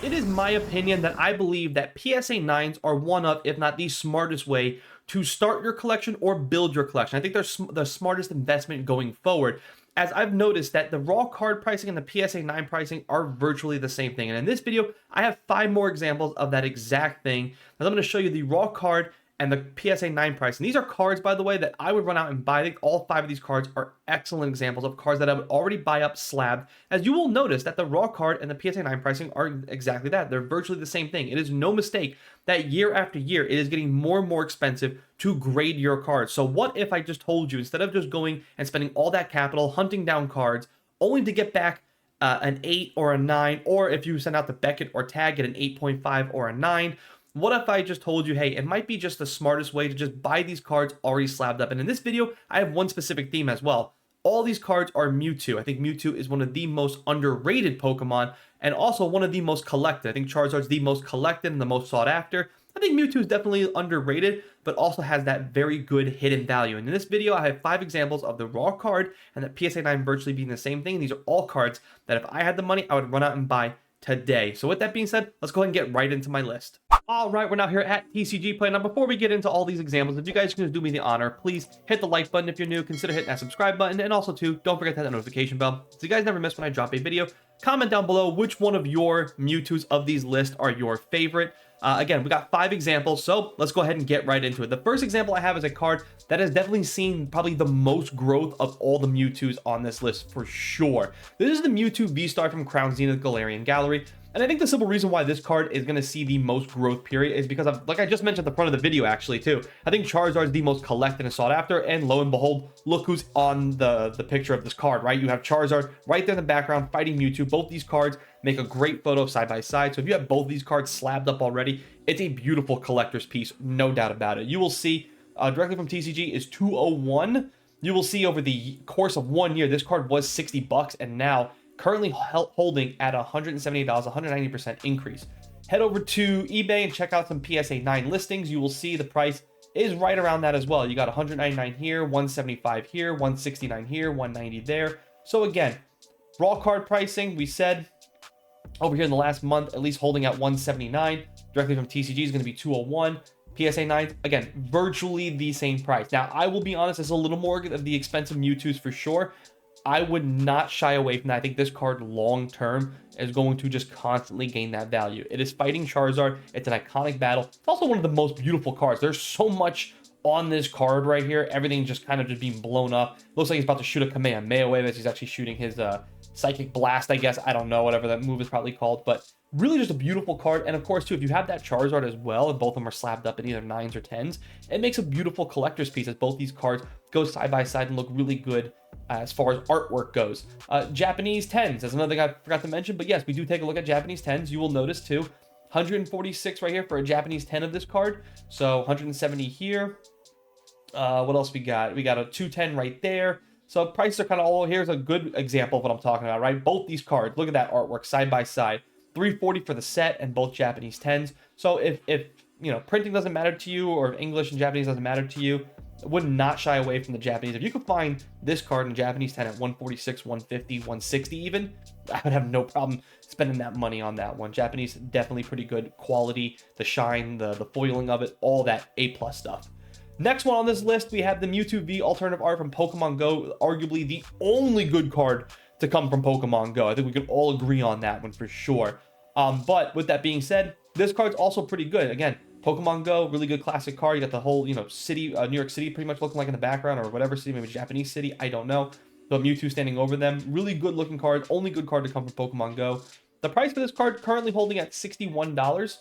It is my opinion that I believe that PSA 9s are one of, if not the smartest way to start your collection or build your collection. I think they're the smartest investment going forward, as I've noticed that the raw card pricing and the PSA 9 pricing are virtually the same thing. And in this video, I have 5 more examples of that exact thing. And I'm going to show you the raw card and the PSA 9 price. And these are cards, by the way, that I would run out and buy. I think all 5 of these cards are excellent examples of cards that I would already buy up slab. As you will notice that the raw card and the PSA 9 pricing are exactly that. They're virtually the same thing. It is no mistake that year after year, it is getting more and more expensive to grade your cards. So what if I just told you, instead of just going and spending all that capital hunting down cards, only to get back an 8 or a 9, or if you send out the Beckett or tag, get an 8.5 or a 9, what if I just told you, hey, it might be just the smartest way to just buy these cards already slabbed up? And in this video, I have one specific theme as well. All these cards are Mewtwo. I think Mewtwo is one of the most underrated Pokemon and also one of the most collected. I think Charizard's the most collected and the most sought after. I think Mewtwo is definitely underrated, but also has that very good hidden value. And in this video, I have 5 examples of the raw card and the PSA 9 virtually being the same thing. These are all cards that if I had the money, I would run out and buy today. So with that being said, let's go ahead and get right into my list. All right, we're now here at TCG Play. Now, before we get into all these examples, if you guys can just do me the honor, please hit the like button if you're new, consider hitting that subscribe button, and also too, don't forget to hit that notification bell so you guys never miss when I drop a video. Comment down below which one of your Mewtwo's of these lists are your favorite. Again, we got 5 examples, so let's go ahead and get right into it. The first example I have is a card that has definitely seen probably the most growth of all the Mewtwo's on this list for sure. This is the Mewtwo Vstar from Crown Zenith Galarian Gallery. And I think the simple reason why this card is going to see the most growth period is because of, like I just mentioned at the front of the video actually too, I think Charizard is the most collected and sought after, and lo and behold, look who's on the picture of this card, right? You have Charizard right there in the background fighting Mewtwo. Both these cards make a great photo side by side. So if you have both these cards slabbed up already, it's a beautiful collector's piece, no doubt about it. You will see directly from TCG is 201. You will see over the course of 1 year, this card was $60 and now currently holding at $178, 190% increase. Head over to eBay and check out some PSA 9 listings. You will see the price is right around that as well. You got 199 here, 175 here, 169 here, 190 there. So again, raw card pricing, we said over here in the last month, at least holding at 179. Directly from TCG is going to be 201. PSA 9, again, virtually the same price. Now, I will be honest, it's a little more of the expensive Mewtwo's for sure. I would not shy away from that. I think this card long term is going to just constantly gain that value. It is fighting Charizard. It's an iconic battle. It's also one of the most beautiful cards. There's so much on this card right here. Everything just kind of just being blown up. Looks like he's about to shoot a Kamehameha wave as he's actually shooting his Psychic Blast, I guess. I don't know, whatever that move is probably called. But really just a beautiful card. And of course, too, if you have that Charizard as well, and both of them are slabbed up in either 9s or 10s, it makes a beautiful collector's piece as both these cards go side by side and look really good as far as artwork goes. Japanese 10s is another thing I forgot to mention, but yes, we do take a look at Japanese 10s. You will notice too, 146 right here for a Japanese 10 of this card. So 170 here. What else we got? We got a 210 right there. So prices are kind of all, here's a good example of what I'm talking about, right? Both these cards, look at that artwork side by side. 340 for the set and both Japanese 10s. So if you know, printing doesn't matter to you, or if English and Japanese doesn't matter to you, I would not shy away from the Japanese. If you could find this card in Japanese 10 at 146, 150, 160 even, I would have no problem spending that money on that one. Japanese, definitely pretty good quality. The shine, the foiling of it, all that A+ stuff. Next one on this list, we have the Mewtwo V alternative art from Pokemon Go, arguably the only good card to come from Pokemon Go. I think we can all agree on that one for sure. But with that being said, this card's also pretty good. Again, Pokemon Go, really good classic card. You got the whole, you know, city, New York City pretty much looking like in the background, or whatever city, maybe Japanese city, I don't know. But Mewtwo standing over them. Really good looking card. Only good card to come from Pokemon Go. The price for this card currently holding at $61.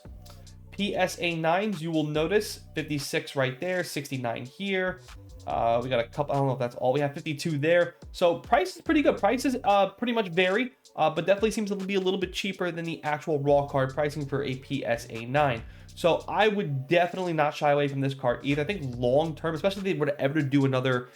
PSA 9s, you will notice 56 right there, 69 here. We got a couple, I don't know if that's all. We have 52 there. So price is pretty good. Prices pretty much vary, but definitely seems to be a little bit cheaper than the actual raw card pricing for a PSA 9. So I would definitely not shy away from this card either. I think long term, especially if they were to ever do another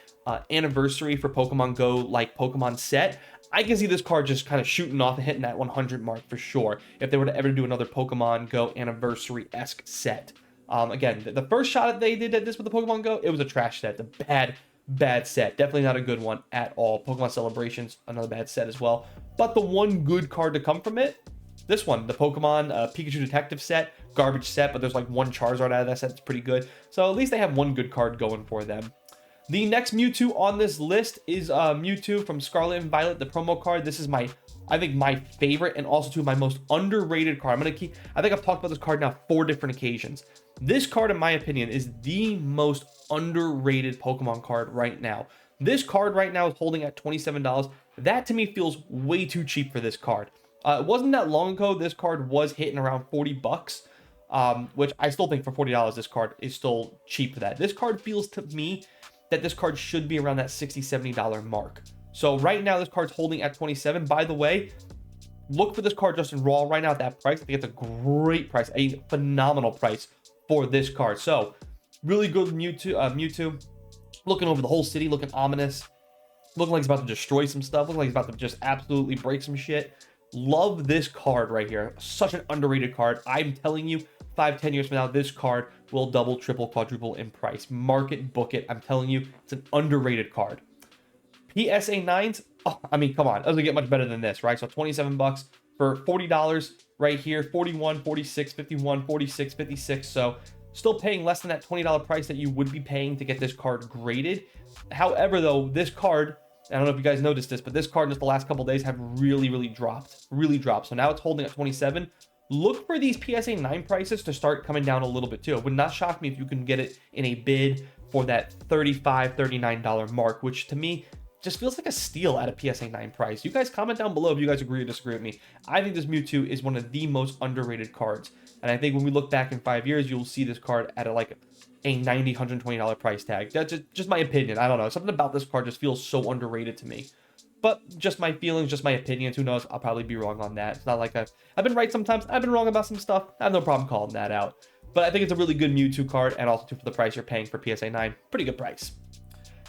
anniversary for Pokemon Go like Pokemon set, I can see this card just kind of shooting off and hitting that 100 mark for sure if they were to ever do another Pokemon Go anniversary-esque set. Again, the first shot that they did at this with the Pokemon Go, it was a trash set. The bad set. Definitely not a good one at all. Pokemon Celebrations, another bad set as well. But the one good card to come from it, this one, the Pokemon Pikachu Detective set, garbage set, but there's like one Charizard out of that set. It's pretty good. So at least they have one good card going for them. The next Mewtwo on this list is Mewtwo from Scarlet and Violet, the promo card. This is I think my favorite and also my most underrated card. I think I've talked about this card now 4 different occasions. This card, in my opinion, is the most underrated Pokemon card right now. This card right now is holding at $27. That to me feels way too cheap for this card. It wasn't that long ago this card was hitting around 40 bucks, which I still think for $40 this card is still cheap for that. This card feels to me that this card should be around that $60, $70 mark. So right now this card's holding at 27. By the way, look for this card just in raw right now at that price. I think it's a great price, a phenomenal price for this card. So really good Mewtwo. Looking over the whole city, looking ominous, looking like he's about to destroy some stuff, looking like he's about to just absolutely break some shit. Love this card right here. Such an underrated card. I'm telling you, 5-10 years from now, this card will double, triple, quadruple in price. Mark it, book it. I'm telling you, it's an underrated card. PSA 9s, oh, I mean, come on. It doesn't get much better than this, right? So 27 bucks for $40 right here. 41, 46, 51, 46, 56. So still paying less than that $20 price that you would be paying to get this card graded. However, though, this card, I don't know if you guys noticed this, but this card in just the last couple days have really dropped. So now it's holding at 27. Look for these PSA 9 prices to start coming down a little bit too. It would not shock me if you can get it in a bid for that $35, $39 mark, which to me just feels like a steal at a PSA 9 price. You guys comment down below if you guys agree or disagree with me. I think this Mewtwo is one of the most underrated cards. And I think when we look back in 5 years, you'll see this card at a $90, $120 price tag. That's just my opinion. I don't know. Something about this card just feels so underrated to me. But just my feelings, just my opinions. Who knows? I'll probably be wrong on that. It's not like I've been right sometimes. I've been wrong about some stuff. I have no problem calling that out. But I think it's a really good Mewtwo card, and also for the price you're paying for PSA 9. Pretty good price.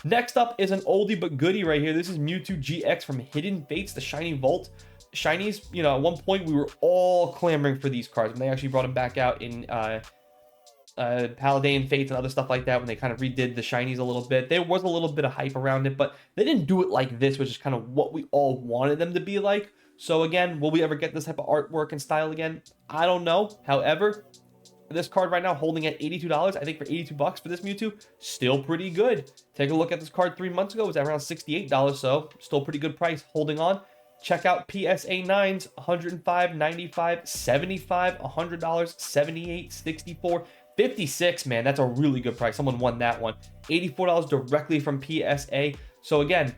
Next up is an oldie but goodie right here. This is Mewtwo GX from Hidden Fates, the Shiny Vault. Shinies, you know, at one point we were all clamoring for these cards, and they actually brought them back out in Paladin Fates and other stuff like that when they kind of redid the shinies a little bit. There was a little bit of hype around it, but they didn't do it like this, which is kind of what we all wanted them to be like. So again, will we ever get this type of artwork and style again? I don't know. However, this card right now holding at $82. I think for 82 bucks for this Mewtwo, still pretty good. Take a look at this card 3 months ago. It was at around $68, so still pretty good price holding on. Check out PSA 9s, $105, $95, $75, $100, $78, $64, $56, man, that's a really good price. Someone won that one. $84 directly from PSA. So again,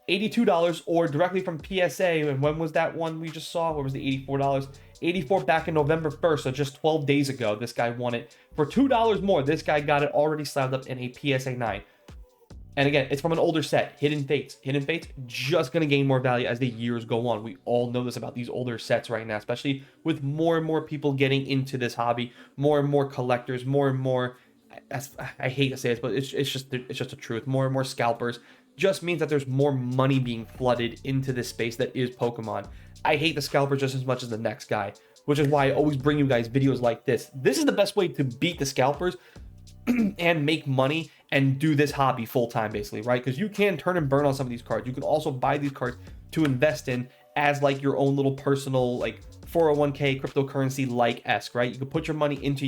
$82 or directly from PSA. And when was that one we just saw? What was the $84? $84 back in November 1st, so just 12 days ago, this guy won it. For $2 more, this guy got it already slammed up in a PSA 9. And again, it's from an older set, Hidden Fates. Hidden Fates just going to gain more value as the years go on. We all know this about these older sets right now, especially with more and more people getting into this hobby, more and more collectors, more and more, I hate to say this, but it's just the truth. More and more scalpers just means that there's more money being flooded into this space that is Pokemon. I hate the scalpers just as much as the next guy, which is why I always bring you guys videos like this. This is the best way to beat the scalpers and make money and do this hobby full time, basically, right? Because you can turn and burn on some of these cards. You can also buy these cards to invest in as like your own little personal 401k cryptocurrency esque, right? You can put your money into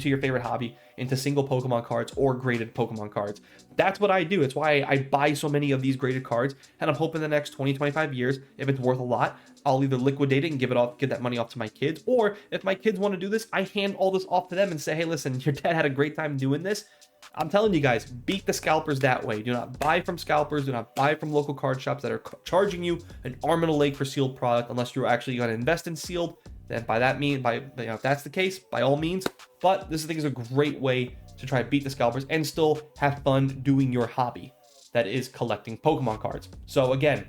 your favorite hobby, into single Pokemon cards or graded Pokemon cards. That's what I do. It's why I buy so many of these graded cards, and I'm hoping the next 20-25 years, if it's worth a lot, I'll either liquidate it and give that money off to my kids, or if my kids want to do this, I hand all this off to them and say, hey, listen, your dad had a great time doing this. I'm telling you guys, beat the scalpers that way. Do not buy from scalpers. Do not buy from local card shops that are charging you an arm and a leg for sealed product, unless you're actually going to invest in sealed. Then if that's the case, by all means. But this, I think, is a great way to try to beat the scalpers and still have fun doing your hobby, that is collecting Pokemon cards. So again,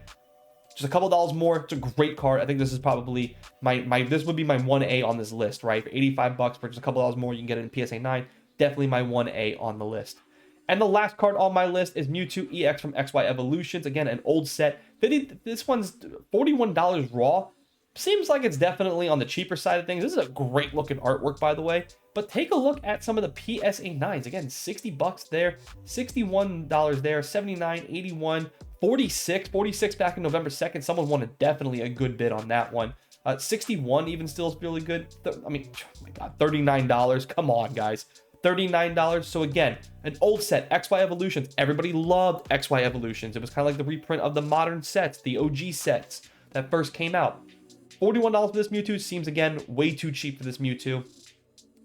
just a couple dollars more. It's a great card. I think this is probably this would be my 1A on this list, right? For 85 bucks, for just a couple dollars more, you can get it in PSA 9. Definitely my 1A on the list. And the last card on my list is Mewtwo EX from XY Evolutions. Again, an old set. This one's $41 raw. Seems like it's definitely on the cheaper side of things. This is a great looking artwork, by the way. But take a look at some of the PSA 9s. Again, 60 bucks there, $61 there, 79, 81, 46 back in November 2nd. Someone wanted definitely a good bid on that one. 61 even still is really good. I mean, oh my God, $39. Come on, guys. $39. So again, an old set, XY Evolutions. Everybody loved XY Evolutions. It was kind of like the reprint of the modern sets, the OG sets that first came out. $41 for this Mewtwo seems, again, way too cheap for this Mewtwo.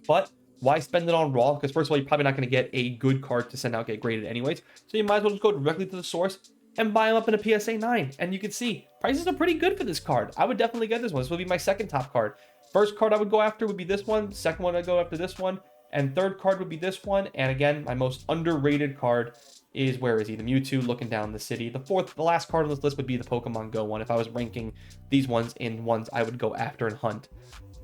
But why spend it on Raw? Because first of all, you're probably not going to get a good card to send out, get graded anyways. So you might as well just go directly to the source and buy them up in a PSA 9. And you can see, prices are pretty good for this card. I would definitely get this one. This would be my second top card. First card I would go after would be this one. Second one I'd go after this one. And third card would be this one. And again, my most underrated card is, where is he? The Mewtwo looking down the city. The last card on this list would be the Pokemon Go one. If I was ranking these ones in ones I would go after and hunt.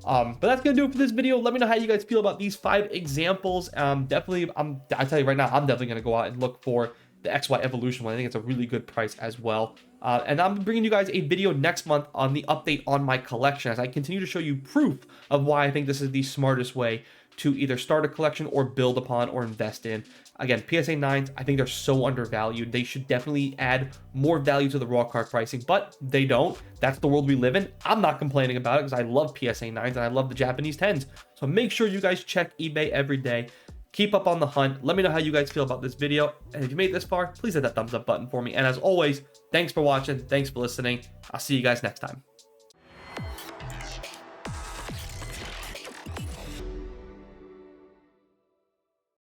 But that's gonna do it for this video. Let me know how you guys feel about these 5 examples. I'll tell you right now, I'm definitely gonna go out and look for the XY Evolution one. I think it's a really good price as well. And I'm bringing you guys a video next month on the update on my collection as I continue to show you proof of why I think this is the smartest way to either start a collection or build upon or invest in. Again, PSA 9s, I think they're so undervalued. They should definitely add more value to the raw card pricing, but they don't. That's the world we live in. I'm not complaining about it because I love PSA 9s and I love the Japanese 10s. So make sure you guys check eBay every day. Keep up on the hunt. Let me know how you guys feel about this video. And if you made it this far, please hit that thumbs up button for me. And as always, thanks for watching. Thanks for listening. I'll see you guys next time.